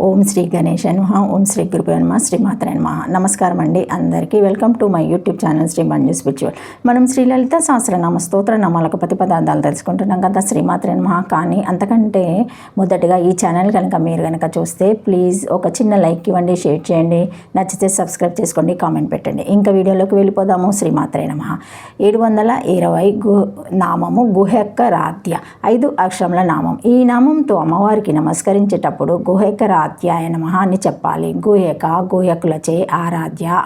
ఓం శ్రీ గణేశాయ నమః. ఓం శ్రీ గురుభ్యో నమః. శ్రీమాత్రే నమః. నమస్కారం అండి అందరికీ. Welcome to my YouTube channel Shri Manju spiritual. మనం శ్రీ లలిత సహస్రనామ స్తోత్ర నామాలకు పదార్థాలు తెలుసుకుంటున్నాం కదా, శ్రీమాత్రే నమః. కానీ అంతకంటే మొదటగా ఈ ఛానల్ కనుక మీరు కనుక చూస్తే ప్లీజ్ ఒక చిన్న లైక్ ఇవ్వండి, షేర్ చేయండి, నచ్చితే సబ్స్క్రైబ్ చేసుకోండి, కామెంట్ పెట్టండి. ఇంకా వీడియోలోకి వెళ్ళిపోదాము. శ్రీమాత్రే నమః. 720 నామము గుహ్యకరాధ్య, 5 అక్షరముల నామం. ఈ నామంతో అమ్మవారికి నమస్కరించేటప్పుడు గుహ్యకరాధ్యాయ నమః అని చెప్పాలి. గుహ్యకులచే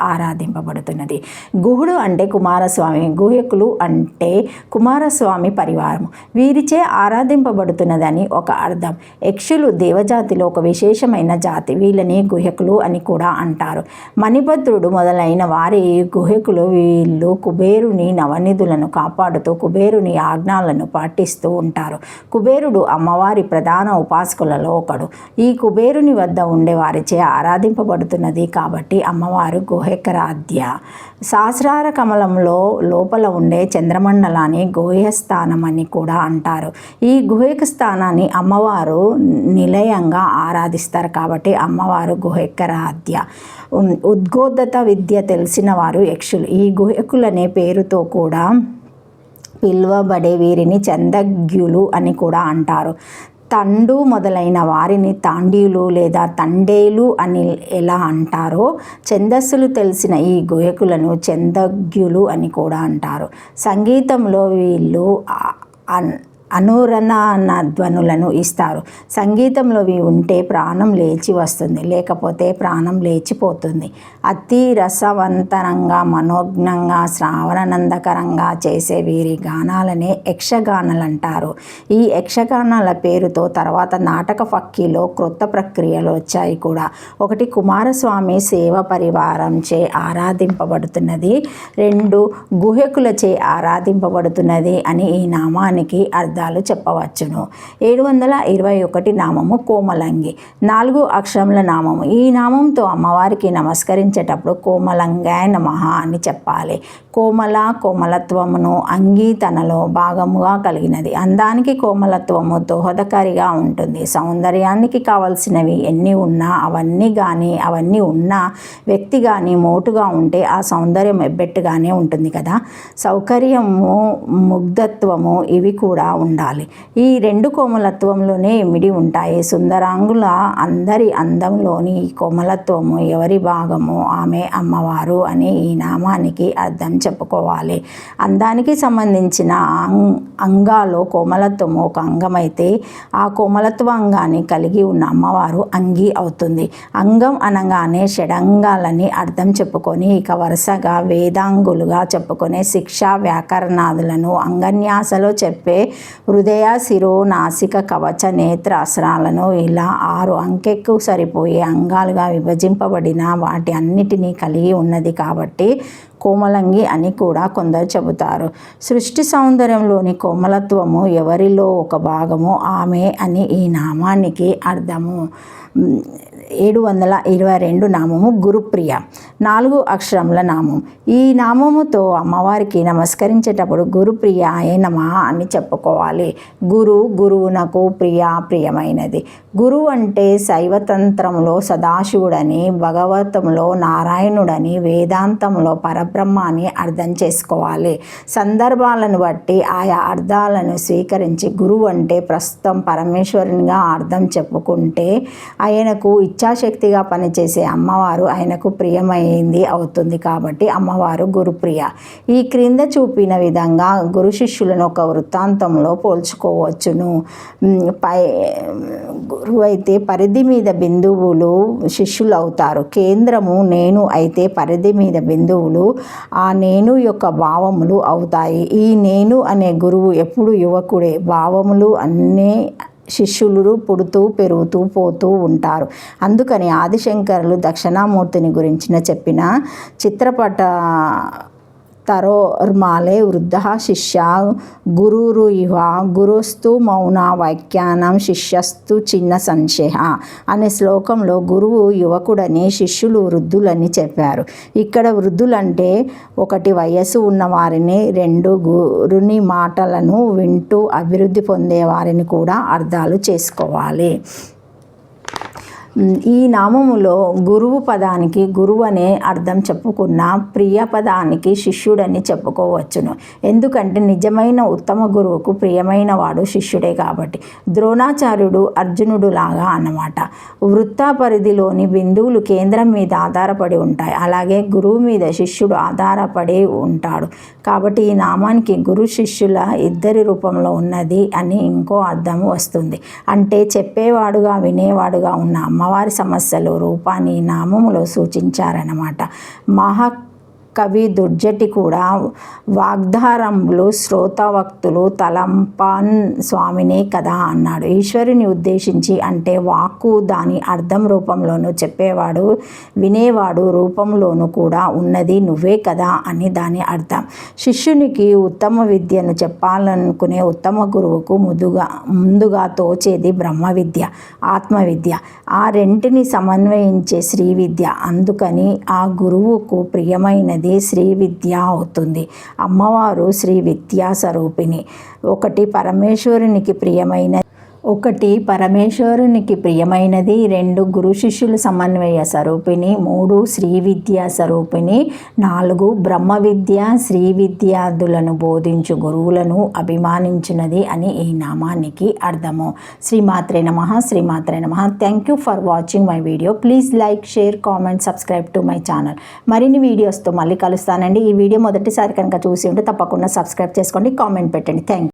ఆరాధింపబడుతున్నది. గుహుడు అంటే కుమారస్వామి, గుహ్యకులు అంటే కుమారస్వామి పరివారం, వీరిచే ఆరాధింపబడుతున్నదని ఒక అర్థం. యక్షులు దేవజాతిలో ఒక విశేషమైన జాతి, వీళ్ళని గుహ్యకులు అని కూడా అంటారు. మణిభద్రుడు మొదలైన వారి గుహ్యకులు. వీళ్ళు కుబేరుని నవనిధులను కాపాడుతూ కుబేరుని ఆజ్ఞలను పాటిస్తూ ఉంటారు. కుబేరుడు అమ్మవారి ప్రధాన ఉపాసకులలో ఒకడు. ఈ కుబేరుని వద్ద ఉండే వారిచే ఆరాధింపబడుతున్నది కాబట్టి అమ్మవారు గుహ్యకరాధ్య. సహస్రార కమలంలో లోపల ఉండే చంద్రమండలాన్ని గుహ్యస్థానం అని కూడా అంటారు. ఈ గుహ్యక స్థానాన్ని అమ్మవారు నిలయంగా ఆరాధిస్తారు కాబట్టి అమ్మవారు గుహ్యకరాధ్య. ఉద్గోదత విద్య తెలిసిన వారు యక్షులు. ఈ గుహ్యకులనే పేరుతో కూడా పిలువబడే వీరిని చందగ్యులు అని కూడా అంటారు. తండు మొదలైన వారిని తాండీలు లేదా తండేలు అని ఎలా అంటారో, ఛందస్సులు తెలిసిన ఈ గుహ్యకులను చందగ్యులు అని కూడా అంటారు. సంగీతంలో వీళ్ళు అనురణన ధ్వనులను ఇస్తారు. సంగీతంలోవి ఉంటే ప్రాణం లేచి వస్తుంది, లేకపోతే ప్రాణం లేచిపోతుంది. అతి రసవంతరంగా మనోజ్ఞంగా శ్రావణానందకరంగా చేసే వీరి గానాలనే యక్షగానాలు అంటారు. ఈ యక్షగానాల పేరుతో తర్వాత నాటక ఫక్కీలో క్రొత్త ప్రక్రియలు వచ్చాయి కూడా. ఒకటి, కుమారస్వామి సేవ పరివారంచే ఆరాధింపబడుతున్నది. 2, గుహ్యకులచే ఆరాధింపబడుతున్నది అని ఈ నామానికి అర్థం చెప్పవచ్చును. 721 నామము కోమలంగి, 4 అక్షరముల నామము. ఈ నామంతో అమ్మవారికి నమస్కరించేటప్పుడు కోమలంగాయ నమః అని చెప్పాలి. కోమలత్వమును అంగి తనలో భాగముగా కలిగినది. అందానికి కోమలత్వము దోహదకారిగా ఉంటుంది. సౌందర్యానికి కావలసినవి ఎన్ని ఉన్నా అవన్నీ ఉన్న వ్యక్తి కానీ మోటుగా ఉంటే ఆ సౌందర్యం ఎబ్బెట్టుగానే ఉంటుంది కదా. సౌకర్యము, ముగ్ధత్వము ఇవి కూడా ఉండాలి. ఈ 2 కోమలత్వంలోనే ఇమిడి ఉంటాయి. సుందరాంగుల అందరి అందంలోని ఈ కోమలత్వము ఎవరి భాగము ఆమె అమ్మవారు అని ఈ నామానికి అర్థం చెప్పుకోవాలి. అందానికి సంబంధించిన అంగాలో కోమలత్వము ఒక అంగమైతే ఆ కోమలత్వ అంగాన్ని కలిగి ఉన్న అమ్మవారు అంగి అవుతుంది. అంగం అనగానే షడంగాలని అర్థం చెప్పుకొని ఇక వరుసగా వేదాంగులుగా చెప్పుకునే శిక్ష వ్యాకరణాదులను అంగన్యాసలో చెప్పే హృదయ, శిరో, నాసిక, కవచ, నేత్ర అస్త్రాలను ఇలా 6 అంకెకు సరిపోయే అంగాలుగా విభజింపబడిన వాటి అన్నిటినీ కలిగి ఉన్నది కాబట్టి కోమలంగి అని కూడా కొందరు చెబుతారు. సృష్టి సౌందర్యంలోని కోమలత్వము ఎవరిలో ఒక భాగము ఆమె అని ఈ నామానికి అర్థము. 722 నామము గురుప్రియ, 4 అక్షరముల నామం. ఈ నామముతో అమ్మవారికి నమస్కరించేటప్పుడు గురుప్రియాయ నమః అని చెప్పుకోవాలి. గురువునకు ప్రియమైనది. గురువు అంటే శైవతంత్రములో సదాశివుడని, భగవతములో నారాయణుడని, వేదాంతంలో పరబ్రహ్మ అని అర్థం చేసుకోవాలి. సందర్భాలను బట్టి ఆయా అర్థాలను స్వీకరించి గురువు అంటే ప్రస్తుతం పరమేశ్వరునిగా అర్థం చెప్పుకుంటే ఆయనకు ఇచ్ఛాశక్తిగా పనిచేసే అమ్మవారు ఆయనకు ప్రియమైంది అవుతుంది కాబట్టి అమ్మవారు గురుప్రియ. ఈ క్రింద చూపిన విధంగా గురు శిష్యులను ఒక వృత్తాంతంలో పోల్చుకోవచ్చును. గురువు అయితే పరిధి మీద బిందువులు శిష్యులు అవుతారు. కేంద్రము నేను అయితే పరిధి మీద బిందువులు ఆ నేను యొక్క భావములు అవుతాయి. ఈ నేను అనే గురువు ఎప్పుడు యువకుడే. భావములు అన్నీ శిష్యులు పుడుతూ పెరుగుతూ పోతూ ఉంటారు. అందుకని ఆదిశంకరులు దక్షిణామూర్తిని గురించిన చెప్పిన చిత్రపట తరోర్మాలే వృద్ధ శిష్య గురురు ఇవ గురుస్తు మౌన వాక్యానం శిష్యస్తు చిన్న సంశయ అనే శ్లోకంలో గురువు యువకుడని, శిష్యులు వృద్ధులని చెప్పారు. ఇక్కడ వృద్ధులంటే 1 వయస్సు ఉన్న వారిని, 2 గురుని మాటలను వింటూ అభివృద్ధి పొందే వారిని కూడా అర్థాలు చేసుకోవాలి. ఈ నామములో గురువు పదానికి గురువు అనే అర్థం చెప్పుకున్న ప్రియ పదానికి శిష్యుడని చెప్పుకోవచ్చును. ఎందుకంటే నిజమైన ఉత్తమ గురువుకు ప్రియమైన వాడు శిష్యుడే కాబట్టి. ద్రోణాచార్యుడు అర్జునుడు లాగా అన్నమాట. వృత్త పరిధిలోని బిందువులు కేంద్రం మీద ఆధారపడి ఉంటాయి. అలాగే గురువు మీద శిష్యుడు ఆధారపడి ఉంటాడు. కాబట్టి ఈ నామానికి గురు శిష్యుల ఇద్దరి రూపంలో ఉన్నది అని ఇంకో అర్థం వస్తుంది. అంటే చెప్పేవాడుగా వినేవాడుగా ఉన్న అమ్మవారి సమస్యలు రూపాన్ని నామములో సూచించారన్నమాట. కవి దుర్జటి కూడా వాగ్ధారములు శ్రోతవక్తులు తలంపాన్ స్వామినే కదా అన్నాడు. ఈశ్వరుని ఉద్దేశించి అంటే వాక్కు దాని అర్థం రూపంలోనూ చెప్పేవాడు వినేవాడు రూపంలోనూ కూడా ఉన్నది నువ్వే కదా అని దాని అర్థం. శిష్యునికి ఉత్తమ విద్యను చెప్పాలనుకునే ఉత్తమ గురువుకు ముందుగా తోచేది బ్రహ్మ విద్య, ఆత్మవిద్య. ఆ రెంటిని సమన్వయించే శ్రీ విద్య. అందుకని ఆ గురువుకు ప్రియమైనది శ్రీ విద్య అవుతుంది. అమ్మవారు శ్రీ విద్యా స్వరూపిణి. ఒకటి పరమేశ్వరునికి ప్రియమైనది, 2 గురు శిష్యుల సమన్వయ స్వరూపిణి, 3 శ్రీ విద్యా స్వరూపిణి, 4 బ్రహ్మ విద్య శ్రీ విద్యార్థులను బోధించు గురువులను అభిమానించినది అని ఈ నామానికి అర్థము. శ్రీమాత్రే నమః. శ్రీమాత్రే నమః. Thank you for watching my video. Please like, share, comment, subscribe to my channel. మరిన్ని వీడియోస్తో మళ్ళీ కలుస్తానండి. ఈ వీడియో మొదటిసారి కనుక చూసి ఉంటే తప్పకుండా సబ్స్క్రైబ్ చేసుకోండి, కామెంట్ పెట్టండి. Thank you.